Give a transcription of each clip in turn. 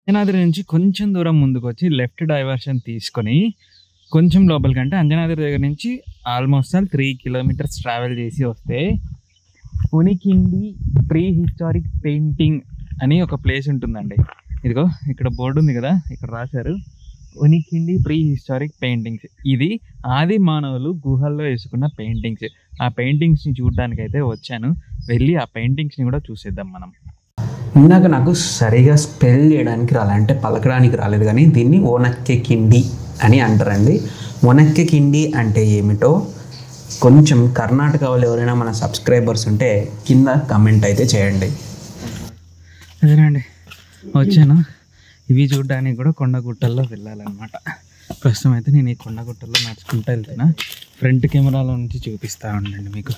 అంజనాద్రి నుంచి కొంచెం దూరం ముందుకు వచ్చి లెఫ్ట్ డైవర్షన్ తీసుకొని కొంచెం లోపలికంటే అంజనాద్రి దగ్గర నుంచి ఆల్మోస్ట్ 3 కిలోమీటర్స్ ట్రావెల్ చేసి వస్తే ఉనికిండి ప్రీ హిస్టారిక్ పెయింటింగ్ అని ఒక ప్లేస్ ఉంటుందండి. ఇదిగో ఇక్కడ బోర్డు ఉంది కదా, ఇక్కడ రాశారు ఉనికిండి ప్రీ హిస్టారిక్ పెయింటింగ్స్. ఇది ఆది మానవులు గుహల్లో వేసుకున్న పెయింటింగ్స్. ఆ పెయింటింగ్స్ని చూడడానికి అయితే వచ్చాను. వెళ్ళి ఆ పెయింటింగ్స్ని కూడా చూసేద్దాం మనం. ఇందాక నాకు సరిగా స్పెల్ చేయడానికి రాలేదు, అంటే పలకడానికి రాలేదు, కానీ దీన్ని ఓనక్కెకిండి అని అంటారండి. ఓనక్కెకిండి అంటే ఏమిటో కొంచెం కర్ణాటక వాళ్ళు ఎవరైనా మన సబ్స్క్రైబర్స్ ఉంటే కింద కమెంట్ అయితే చేయండి. అదేనండి వచ్చాను. ఇవి చూడడానికి కూడా కొండగుట్టల్లో వెళ్ళాలన్నమాట. ప్రస్తుతం అయితే నేను ఈ కొండగుట్టల్లో నడుచుకుంటూ వెళ్తున్నా. ఫ్రంట్ కెమెరాలో నుంచి చూపిస్తూ ఉండండి మీకు.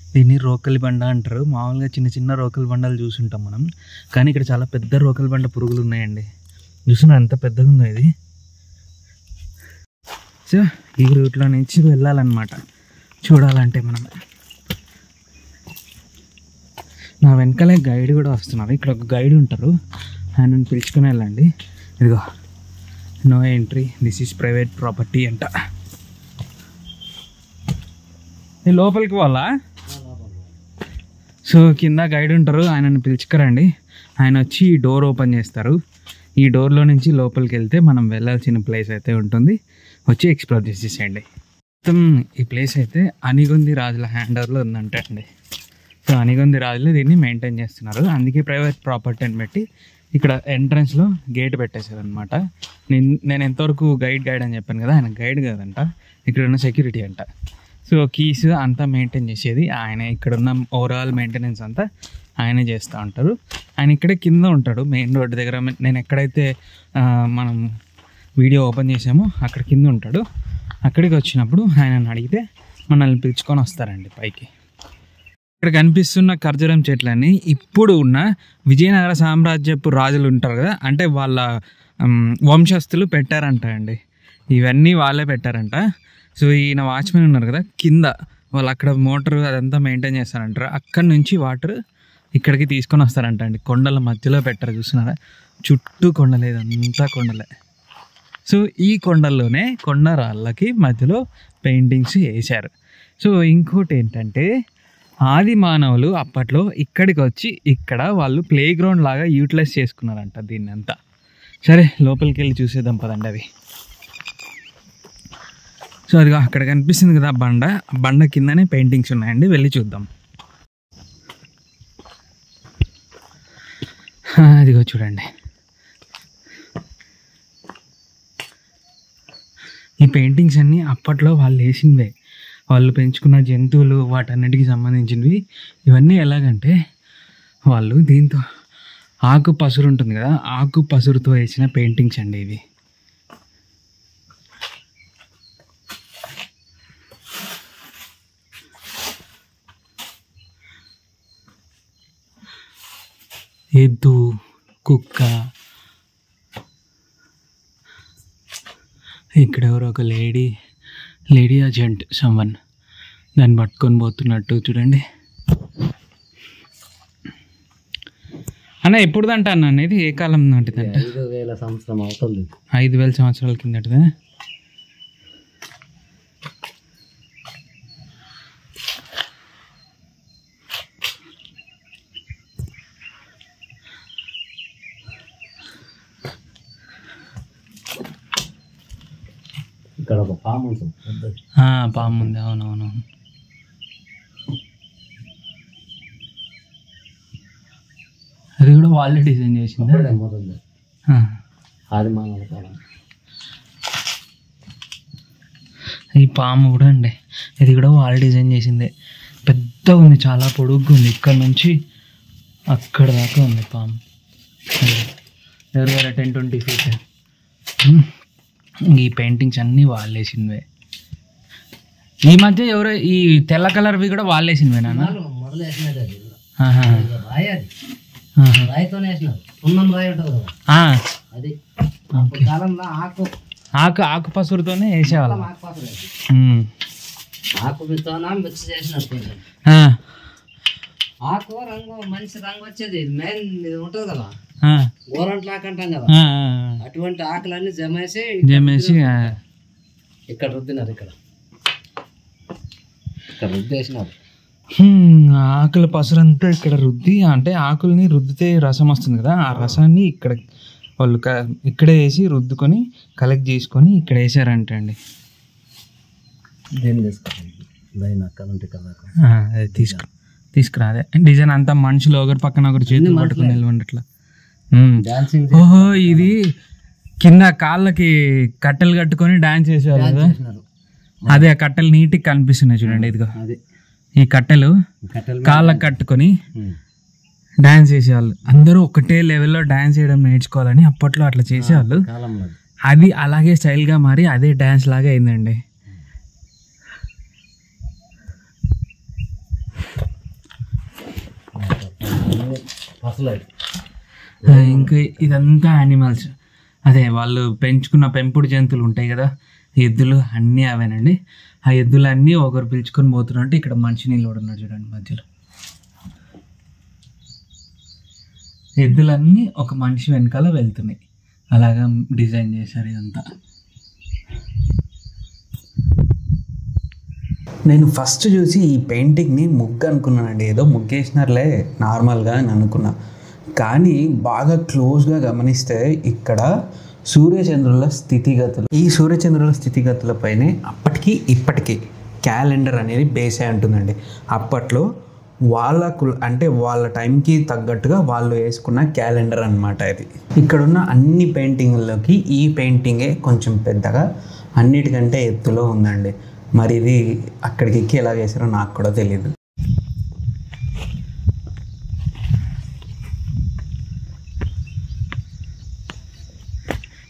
దీన్ని రోకలి బండ అంటారు. మామూలుగా చిన్న చిన్న రోకలి బండలు చూసుంటాం మనం, కానీ ఇక్కడ చాలా పెద్ద రోకలి బండ పురుగులు ఉన్నాయండి. చూసినా ఎంత పెద్దగా ఉందో ఇది. సో ఈ రూట్లో నుంచి వెళ్ళాలన్నమాట చూడాలంటే మనం. నా వెనకాలే గైడ్ కూడా వస్తున్నారు. ఇక్కడ ఒక గైడ్ ఉంటారు, ఆయనను పిలుచుకుని వెళ్ళండి. ఇదిగో no entry, this is private property అంట. లోపలికి పోవాలా? సో కింద గైడ్ ఉంటారు, ఆయనను పిలుచుకురండి. ఆయన వచ్చి ఈ డోర్ ఓపెన్ చేస్తారు. ఈ డోర్లో నుంచి లోపలికి వెళ్తే మనం వెళ్ళాల్సిన ప్లేస్ అయితే ఉంటుంది. వచ్చి ఎక్స్ప్లోర్ చేసేసేయండి. మొత్తం ఈ ప్లేస్ అయితే అనిగొంది రాజుల హ్యాండ్ ఓవర్లో ఉందంటే అండి. సో అనిగొంది రాజులు దీన్ని మెయింటైన్ చేస్తున్నారు. అందుకే ప్రైవేట్ ప్రాపర్టీ అని పెట్టి ఇక్కడ ఎంట్రన్స్లో గేట్ పెట్టేశారు అనమాట. నేను ఎంతవరకు గైడ్ అని చెప్పాను కదా, ఆయన గైడ్ కాదంట, ఇక్కడ ఉన్న సెక్యూరిటీ అంట. సో కీస్ అంతా మెయింటైన్ చేసేది ఆయన. ఇక్కడున్న ఓవరాల్ మెయింటెనెన్స్ అంతా ఆయనే చేస్తూ ఉంటారు. ఆయన ఇక్కడే కింద ఉంటాడు, మెయిన్ రోడ్డు దగ్గర. నేను ఎక్కడైతే మనం వీడియో ఓపెన్ చేసామో అక్కడ కింద ఉంటాడు. అక్కడికి వచ్చినప్పుడు ఆయనను అడిగితే మనల్ని పిలుచుకొని వస్తారండి పైకి. ఇక్కడ కనిపిస్తున్న ఖర్జూరం చెట్లన్నీ ఇప్పుడు ఉన్న విజయనగర సామ్రాజ్యపు రాజులు ఉంటారు కదా, అంటే వాళ్ళ వంశస్థులు పెట్టారంట అండి. ఇవన్నీ వాళ్ళే పెట్టారంట. సో ఈయన వాచ్మెన్ ఉన్నారు కదా కింద, వాళ్ళు అక్కడ మోటార్ అదంతా మెయింటైన్ చేస్తారంటారు. అక్కడి నుంచి వాటర్ ఇక్కడికి తీసుకొని వస్తారంట అండి. కొండల మధ్యలో పెట్టారు, చూస్తున్నారా? చుట్టూ కొండలేదు, అంతా కొండలే. సో ఈ కొండల్లోనే కొండ రాళ్ళకి మధ్యలో పెయింటింగ్స్ వేశారు. సో ఇంకోటి ఏంటంటే ఆది మానవులు అప్పట్లో ఇక్కడికి వచ్చి ఇక్కడ వాళ్ళు ప్లే గ్రౌండ్ లాగా యూటిలైజ్ చేసుకున్నారంట దీన్ని అంతా. సరే లోపలికి వెళ్ళి చూసేద్దాం పదండి అవి. సో అదిగా అక్కడ కనిపిస్తుంది కదా బండ, బండ కిందనే పెయింటింగ్స్ ఉన్నాయండి, వెళ్ళి చూద్దాం. అదిగో చూడండి, ఈ పెయింటింగ్స్ అన్నీ అప్పట్లో వాళ్ళు వేసినవే. వాళ్ళు పెంచుకున్న జంతువులు వాటన్నిటికి సంబంధించినవి. ఇవన్నీ ఎలాగంటే వాళ్ళు దీంతో ఆకు పసురు ఉంటుంది కదా, ఆకు పసురుతో వేసిన పెయింటింగ్స్ అండి ఇవి. ఎద్దు, కుక్క, ఇక్కడ ఎవరో ఒక లేడీ అజెంట్ సమ్వన్ దాన్ని పట్టుకొని పోతున్నట్టు చూడండి. అన్న ఎప్పుడుదంట అన్న అనేది ఏ కాలం నాటిదంట? 5000 సంవత్సరం అవుతుంది. 5000 సంవత్సరాల కిందటదా? ఇక్కడ ఒక పాము ఉంది. పాము ఉంది, అవునవును. అది కూడా వాళ్ళే డిజైన్ చేసింది. ఆది మానవుల కాలం. ఈ పాము కూడా అండి, ఇది కూడా వాళ్ళు డిజైన్ చేసిందే. పెద్దగా ఉంది, చాలా పొడుగ్గా ఉంది, ఇక్కడ నుంచి అక్కడ దాకా ఉంది పాము. దగ్గర 10-20 ఫీట్. ఈ పెయింటింగ్స్ అన్నీ వాళ్ళేసినవే. ఈ మధ్య ఎవరో ఈ తెల్ల కలర్వి కూడా వాళ్ళేసినవే నాన్న? మొదలు వేసినది అది. రాయి అది రాయితోనే వేసినారు. సున్నం రాయి ఉంటుంది కదా అది. కాలంలో ఆకు పసురుతోనే వేసేవాళ్ళం. ఆకుతోన మిక్స్ చేసినట్టు. ఆకు రంగు మంచి రంగు వచ్చేది. మెయిన్ ఇది ఉంటుంది కదా, గోరంట్ల ఆకు అంటాం కదా, ఆ, అటువంటి ఆకులన్నీ జమేసి జమేసి ఇక్కడ రుద్దినారు. ఇక్కడ రుద్దేసినారు. ఆకుల పసరంతా ఇక్కడ రుద్ది, అంటే ఆకుల్ని రుద్దితే రసం వస్తుంది కదా, ఆ రసాన్ని ఇక్కడ వాళ్ళు ఇక్కడే వేసి రుద్దుకొని కలెక్ట్ చేసుకొని ఇక్కడ వేసారంట అండి. దేని తీసుకోండి అక్కడ ఉంటే కదా అదే తీసుకురా అదే డిజైన్ అంతా మనుషులు ఒకరి పక్కన ఒకరు చేతులు పట్టుకుని నిలవండి. డాన్సింగ్. ఓహో, ఇది కింద కాళ్ళకి కట్టెలు కట్టుకొని డాన్స్ చేసేవాళ్ళు కదా. అదే ఆ కట్టెలు నీట్గా కనిపిస్తున్నాయి చూడండి. ఇదిగో ఈ కట్టెలు కాళ్ళకి కట్టుకొని డాన్స్ చేసేవాళ్ళు. అందరూ ఒకటే లెవెల్లో డాన్స్ చేయడం నేర్చుకోవాలని అప్పట్లో అట్లా చేసేవాళ్ళు. అది అలాగే స్టైల్గా మారి అదే డాన్స్ లాగా అయిందండి. ఇంకా ఇదంతా యానిమల్స్, అదే వాళ్ళు పెంచుకున్న పెంపుడు జంతువులు ఉంటాయి కదా, ఎద్దులు అన్నీ అవేనండి. ఆ ఎద్దులన్నీ ఒకరు పిలుచుకొని పోతున్నట్టు ఇక్కడ మంచి నీళ్ళు కూడా ఉన్నాడు చూడండి మధ్యలో. ఎద్దులన్నీ ఒక మనిషి వెనకాల వెళ్తున్నాయి, అలాగా డిజైన్ చేశారు ఇదంతా. నేను ఫస్ట్ చూసి ఈ పెయింటింగ్ని ముగ్గు అనుకున్నానండి. ఏదో ముగ్గేసినారులే నార్మల్గా అని అనుకున్నా. కానీ బాగా క్లోజ్గా గమనిస్తే ఇక్కడ సూర్యచంద్రుల స్థితిగతులు, ఈ సూర్యచంద్రుల స్థితిగతులపైనే అప్పటికి ఇప్పటికీ క్యాలెండర్ అనేది బేస్ అయి ఉంటుందండి. అప్పట్లో వాళ్ళకు అంటే వాళ్ళ టైంకి తగ్గట్టుగా వాళ్ళు వేసుకున్న క్యాలెండర్ అనమాట ఇది. ఇక్కడున్న అన్ని పెయింటింగ్లలోకి ఈ పెయింటింగే కొంచెం పెద్దగా అన్నిటికంటే ఎత్తులో ఉందండి. మరి ఇది అక్కడికి ఎక్కి ఎలా వేసారో నాకు కూడా తెలియదు.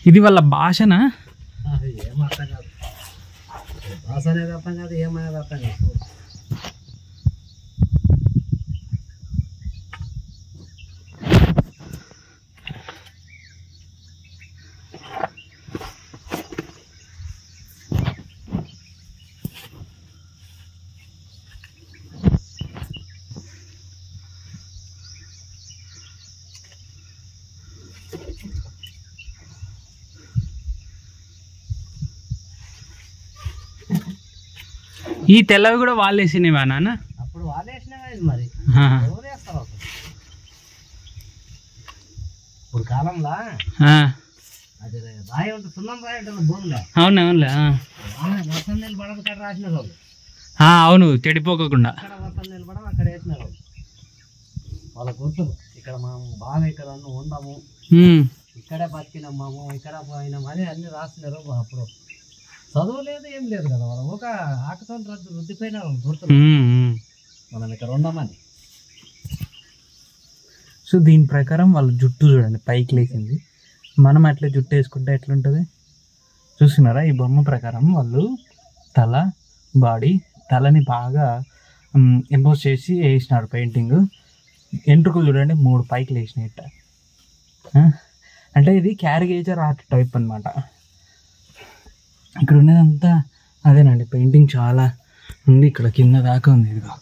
ఇది వాళ్ళ భాషనా? ఏం అర్థం కాదు, భాష అనేది అర్థం కాదు, ఏమనేది అర్థం కాదు. ఈ తెల్లవి కూడా వాళ్ళు వేసినవా నాన్న? అప్పుడు వాళ్ళు వేసినా మరి ఎవరు వేస్తారు అసలు? ఇప్పుడు కాలంలో అది రాయి ఉంటుంది, సున్నం రాయి ఉంటుంది భూమిలో. అవును అవునులే. వర్షం నీళ్ళు పడదు కాడ రాసినారు వాళ్ళు. అవును, చెడిపోకుండా. అక్కడ వర్షం నీళ్ళు పడవు, అక్కడ వేసినారు వాళ్ళు. వాళ్ళ గుర్తులు ఇక్కడ మేము బాగా ఇక్కడ ఉండము, ఇక్కడే బతికినాము, ఇక్కడ పోయినాము అని అన్ని రాసినారు. అప్పుడు చదువు లేదు ఏం లేదు కదా, వాళ్ళు ఒక ఆకతో రుద్దిపోయినారు గుర్తులు, మనం ఇక్కడ ఉండమని. సో దీని ప్రకారం వాళ్ళ జుట్టు చూడండి పైకి లేచింది. మనం అట్లా జుట్టు వేసుకుంటే ఎట్లుంటుంది చూస్తున్నారా? ఈ బొమ్మ ప్రకారం వాళ్ళు తల, బాడీ, తలని బాగా ఎంపోజ్ చేసి వేసినారు పెయింటింగ్. ఎంట్రుకలు చూడండి 3 పైకి లేచినట్ట. అంటే ఇది క్యారికేచర్ ఆర్ట్ టైప్ అనమాట. ఇక్కడ ఉన్నదంతా అదేనండి, పెయింటింగ్ చాలా ఉంది, ఇక్కడ కింద దాకా ఉంది. ఇదిగో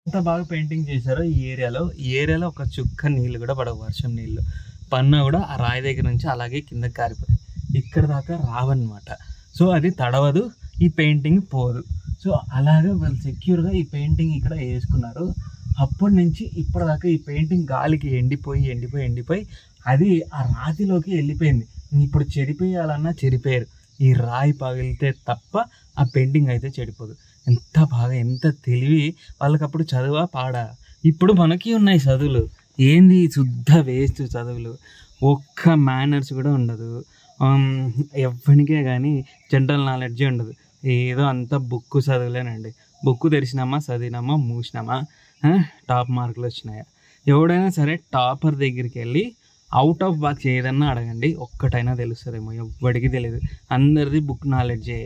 ఎంత బాగా పెయింటింగ్ చేశారో ఈ ఏరియాలో ఒక చుక్క నీళ్ళు కూడా పడవు. వర్షం నీళ్ళు పన్నా కూడా ఆ రాయి దగ్గర నుంచి అలాగే కిందకి కారిపోతాయి, ఇక్కడ దాకా రావన్నమాట. సో అది తడవదు, ఈ పెయింటింగ్ పోదు. సో అలాగే వాళ్ళు సెక్యూర్గా ఈ పెయింటింగ్ ఇక్కడ వేసుకున్నారు. అప్పటి నుంచి ఇప్పటిదాకా ఈ పెయింటింగ్ గాలికి ఎండిపోయి అది ఆ రాతిలోకి వెళ్ళిపోయింది. ఇప్పుడు చెడిపోయాలన్నా చెడిపోయారు, ఈ రాయి పగిలితే తప్ప ఆ పెయింటింగ్ అయితే చెడిపోదు. ఎంత బాగా, ఎంత తెలివి వాళ్ళకి. అప్పుడు చదువా పాడా? ఇప్పుడు మనకి ఉన్నాయి చదువులు, ఏంది శుద్ధ వేస్ట్ చదువులు, ఒక్క మేనర్స్ కూడా ఉండదు ఎవరికే, కానీ జనరల్ నాలెడ్జే ఉండదు. ఏదో అంత బుక్ చదువులేనండి. బుక్ తెరిచినామా, చదివినామా, మూసినామా, టాప్ మార్కులు వచ్చినాయా, ఎవడైనా సరే టాపర్ దగ్గరికి వెళ్ళి అవుట్ ఆఫ్ బాక్స్ ఏదన్నా అడగండి, ఒక్కటైనా తెలుస్తుందేమో. ఎవ్వడికి తెలియదు, అందరిది బుక్ నాలెడ్జే,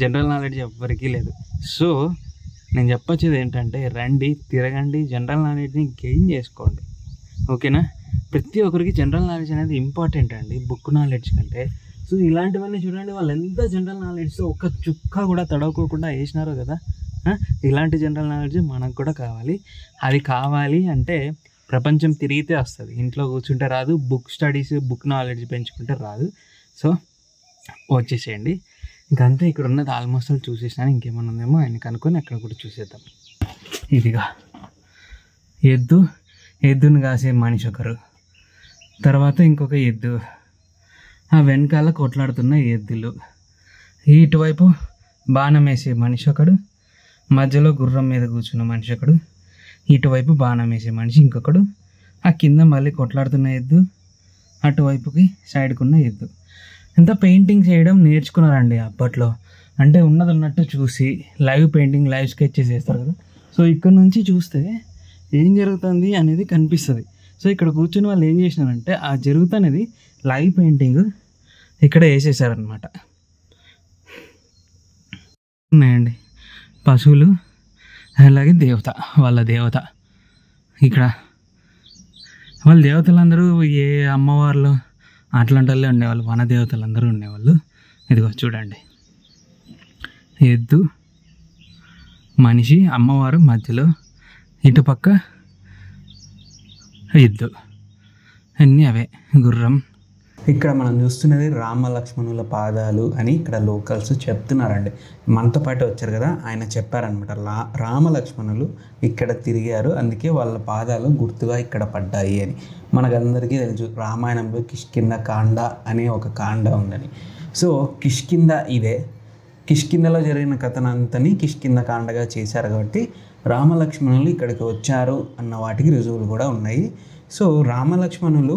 జనరల్ నాలెడ్జ్ ఎవ్వరికీ లేదు. సో నేను చెప్పొచ్చేది ఏంటంటే, రండి, తిరగండి, జనరల్ నాలెడ్జ్ని గెయిన్ చేసుకోండి, ఓకేనా. ప్రతి ఒక్కరికి జనరల్ నాలెడ్జ్ అనేది ఇంపార్టెంట్ అండి, బుక్ నాలెడ్జ్ కంటే. సో ఇలాంటివన్నీ చూడండి, వాళ్ళు ఎంత జనరల్ నాలెడ్జ్తో ఒక్క చుక్క కూడా తడవకోకుండా వేసినారో కదా. ఇలాంటి జనరల్ నాలెడ్జ్ మనకు కూడా కావాలి. అది కావాలి అంటే ప్రపంచం తిరిగితే వస్తుంది, ఇంట్లో కూర్చుంటే రాదు. బుక్ స్టడీస్, బుక్ నాలెడ్జ్ పెంచుకుంటే రాదు. సో వచ్చేసేయండి. ఇంకంతే, ఇక్కడ ఉన్నది ఆల్మోస్ట్ ఆల్ చూసేసినాను. ఇంకేమన్నా ఉందేమో ఆయన కనుక్కొని అక్కడ కూడా చూసేద్దాం. ఇదిగా ఎద్దును కాసే మనిషి ఒకరు, తర్వాత ఇంకొక ఎద్దు, ఆ వెనకాల కొట్లాడుతున్న ఎద్దులు, ఇటువైపు బాణం వేసే మనిషి ఒకడు, మధ్యలో గుర్రం మీద కూర్చున్న మనిషి ఒకడు, ఇటువైపు బాణం వేసే మనిషి ఇంకొకడు, ఆ కింద మళ్ళీ కొట్లాడుతున్న ఎద్దు, అటువైపుకి సైడ్కున్న ఎద్దు. ఎంత పెయింటింగ్ చేయడం నేర్చుకున్నారండి అప్పట్లో. అంటే ఉన్నది ఉన్నట్టు చూసి లైవ్ పెయింటింగ్, లైవ్ స్కెచెస్ వేస్తారు కదా. సో ఇక్కడ నుంచి చూస్తే ఏం జరుగుతుంది అనేది కనిపిస్తుంది. సో ఇక్కడ కూర్చొని వాళ్ళు ఏం చేసినారంటే ఆ జరుగుతున్నది లైవ్ పెయింటింగ్ ఇక్కడ వేసేసారనమాట. ఉన్నాయండి పశువులు, అలాగే దేవత, వాళ్ళ దేవత. ఇక్కడ వాళ్ళ దేవతలందరూ ఏ అమ్మవార్లు అట్లాంటి వాళ్ళే ఉండేవాళ్ళు, వన దేవతలందరూ ఉండేవాళ్ళు. ఇదిగో చూడండి, ఎద్దు, మనిషి, అమ్మవారు మధ్యలో, ఇటుపక్క ఎద్దు, అన్నీ అవే, గుర్రం. ఇక్కడ మనం చూస్తున్నది రామలక్ష్మణుల పాదాలు అని ఇక్కడ లోకల్స్ చెప్తున్నారండి. మనతో పాటు వచ్చారు కదా, ఆయన చెప్పారనమాట, రామలక్ష్మణులు ఇక్కడ తిరిగారు, అందుకే వాళ్ళ పాదాలు గుర్తుగా ఇక్కడ పడ్డాయి అని. మనకందరికీ తెలుసు రామాయణంలో కిష్కింద కాండ అనే ఒక కాండ ఉందని. సో కిష్కింద ఇదే, కిష్కిందలో జరిగిన కథనంతని కిష్కింద కాండగా చేశారు కాబట్టి రామలక్ష్మణులు ఇక్కడికి వచ్చారు అన్న వాటికి రుజువులు కూడా ఉన్నాయి. సో రామలక్ష్మణులు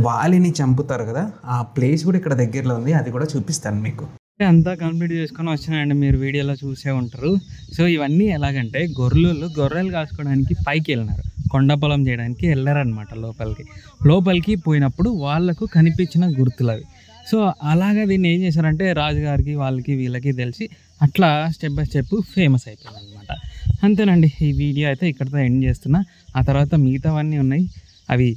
వాలిని చంపుతారు కదా, ఆ ప్లేస్ కూడా ఇక్కడ దగ్గరలో ఉంది, అది కూడా చూపిస్తాను మీకు. అంతా కంప్లీట్ చేసుకొని వచ్చినాయండి, మీరు వీడియోలో చూసే ఉంటారు. సో ఇవన్నీ ఎలాగంటే గొర్రెలు కాసుకోవడానికి పైకి వెళ్ళినారు, కొండ పొలం చేయడానికి వెళ్ళారనమాట. లోపలికి పోయినప్పుడు వాళ్ళకు కనిపించిన గుర్తులు అవి. సో అలాగా దీన్ని ఏం చేశారంటే రాజుగారికి వీళ్ళకి తెలిసి అట్లా స్టెప్ బై స్టెప్ ఫేమస్ అయిపోయింది అనమాట. అంతేనండి, ఈ వీడియో అయితే ఇక్కడితో ఎండ్ చేస్తున్నా. ఆ తర్వాత మిగతావన్నీ ఉన్నాయి, అవి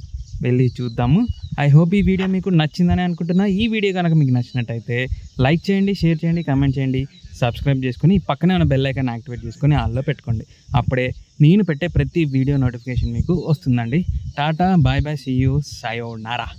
వెళ్ళి చూద్దాము. ఐ హోప్ ఈ వీడియో మీకు నచ్చిందని అనుకుంటున్నా. ఈ వీడియో కనుక మీకు నచ్చినట్టయితే లైక్ చేయండి, షేర్ చేయండి, కామెంట్ చేయండి, సబ్స్క్రైబ్ చేసుకొని పక్కనే ఉన్న బెల్ ఐకాన్ యాక్టివేట్ చేసుకొని ఆల్లో పెట్టుకోండి. అప్పుడే నేను పెట్టే ప్రతి వీడియో నోటిఫికేషన్ మీకు వస్తుందండి. Tata, bye bye, see you, సాయోనారా.